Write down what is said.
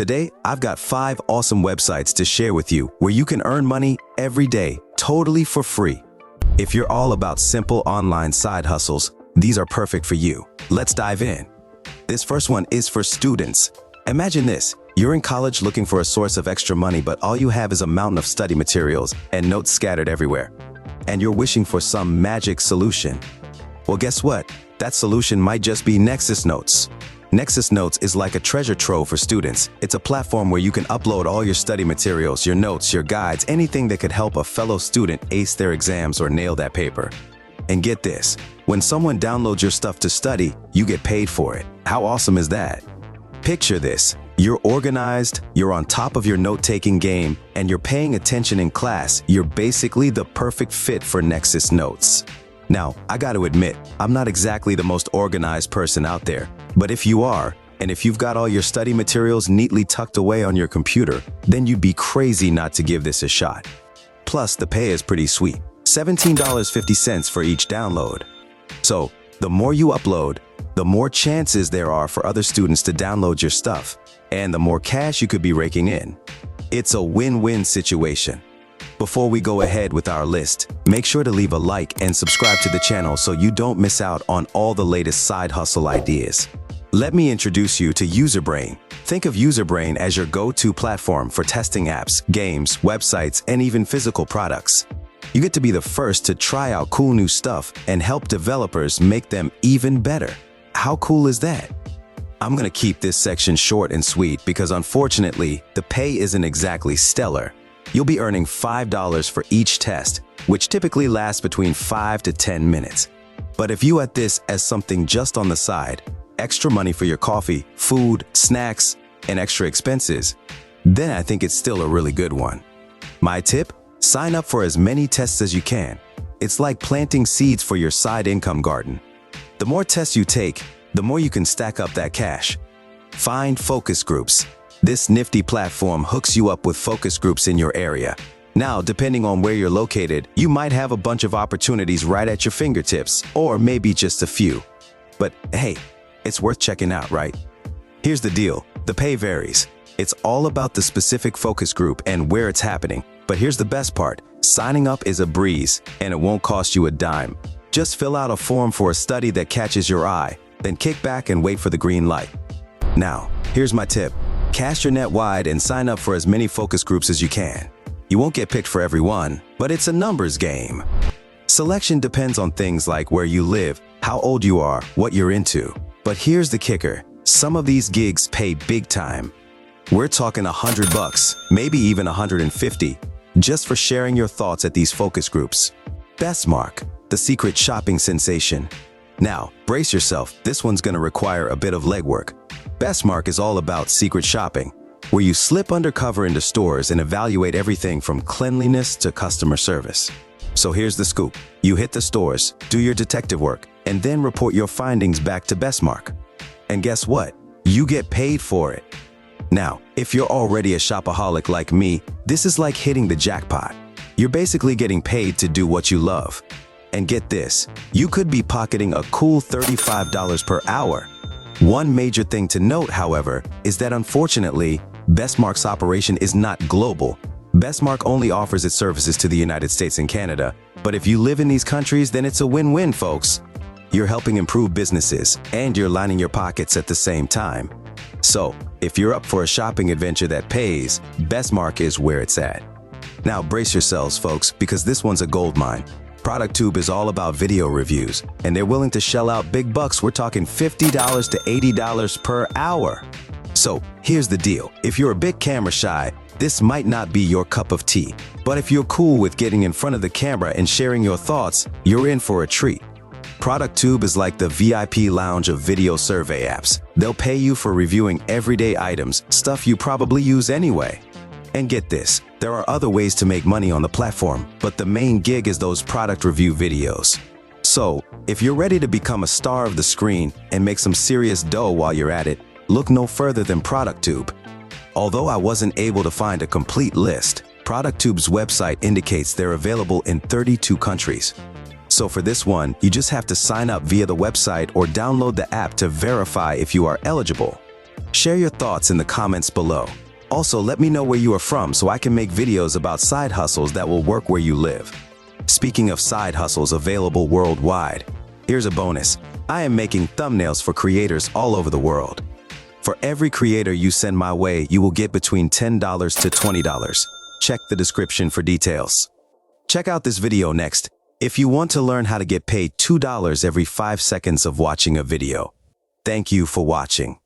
Today, I've got 5 awesome websites to share with you where you can earn money every day, totally for free. If you're all about simple online side hustles, these are perfect for you. Let's dive in. This first one is for students. Imagine this. You're in college looking for a source of extra money, but all you have is a mountain of study materials and notes scattered everywhere. And you're wishing for some magic solution. Well, guess what? That solution might just be Nexus Notes. Nexus Notes is like a treasure trove for students. It's a platform where you can upload all your study materials, your notes, your guides, anything that could help a fellow student ace their exams or nail that paper. And get this, when someone downloads your stuff to study, you get paid for it. How awesome is that? Picture this. You're organized, you're on top of your note-taking game, and you're paying attention in class. You're basically the perfect fit for Nexus Notes. Now, I gotta admit, I'm not exactly the most organized person out there, but if you are, and if you've got all your study materials neatly tucked away on your computer, then you'd be crazy not to give this a shot. Plus, the pay is pretty sweet, $17.50 for each download. So, the more you upload, the more chances there are for other students to download your stuff, and the more cash you could be raking in. It's a win-win situation. Before we go ahead with our list, make sure to leave a like and subscribe to the channel so you don't miss out on all the latest side hustle ideas. Let me introduce you to UserBrain. Think of UserBrain as your go-to platform for testing apps, games, websites, and even physical products. You get to be the first to try out cool new stuff and help developers make them even better. How cool is that? I'm gonna keep this section short and sweet because unfortunately, the pay isn't exactly stellar. You'll be earning $5 for each test, which typically lasts between 5 to 10 minutes. But if you add this as something just on the side, extra money for your coffee, food, snacks, and extra expenses, then I think it's still a really good one. My tip? Sign up for as many tests as you can. It's like planting seeds for your side income garden. The more tests you take, the more you can stack up that cash. Find focus groups. This nifty platform hooks you up with focus groups in your area. Now, depending on where you're located, you might have a bunch of opportunities right at your fingertips, or maybe just a few. But hey, it's worth checking out, right? Here's the deal. The pay varies. It's all about the specific focus group and where it's happening. But here's the best part. Signing up is a breeze, and it won't cost you a dime. Just fill out a form for a study that catches your eye, then kick back and wait for the green light. Now, here's my tip. Cast your net wide and sign up for as many focus groups as you can. You won't get picked for every one, but it's a numbers game. Selection depends on things like where you live, how old you are, what you're into. But here's the kicker. Some of these gigs pay big time. We're talking $100, maybe even $150, just for sharing your thoughts at these focus groups. Bestmark, the secret shopping sensation. Now, brace yourself, this one's gonna require a bit of legwork. Bestmark is all about secret shopping, where you slip undercover into stores and evaluate everything from cleanliness to customer service. So here's the scoop. You hit the stores, do your detective work, and then report your findings back to Bestmark. And guess what? You get paid for it. Now, if you're already a shopaholic like me, this is like hitting the jackpot. You're basically getting paid to do what you love. And get this, you could be pocketing a cool $35 per hour. One major thing to note, however, is that unfortunately, Bestmark's operation is not global. Bestmark only offers its services to the United States and Canada, but if you live in these countries, then it's a win-win, folks. You're helping improve businesses, and you're lining your pockets at the same time. So, if you're up for a shopping adventure that pays, Bestmark is where it's at. Now brace yourselves, folks, because this one's a goldmine. ProductTube is all about video reviews, and they're willing to shell out big bucks. We're talking $50 to $80 per hour. So here's the deal. If you're a bit camera shy, this might not be your cup of tea. But if you're cool with getting in front of the camera and sharing your thoughts, you're in for a treat. ProductTube is like the VIP lounge of video survey apps. They'll pay you for reviewing everyday items, stuff you probably use anyway. And get this, there are other ways to make money on the platform, but the main gig is those product review videos. So, if you're ready to become a star of the screen and make some serious dough while you're at it, look no further than ProductTube. Although I wasn't able to find a complete list, ProductTube's website indicates they're available in 32 countries. So for this one, you just have to sign up via the website or download the app to verify if you are eligible. Share your thoughts in the comments below. Also, let me know where you are from so I can make videos about side hustles that will work where you live. Speaking of side hustles available worldwide, here's a bonus. I am making thumbnails for creators all over the world. For every creator you send my way, you will get between $10 to $20. Check the description for details. Check out this video next if you want to learn how to get paid $2 every 5 seconds of watching a video. Thank you for watching.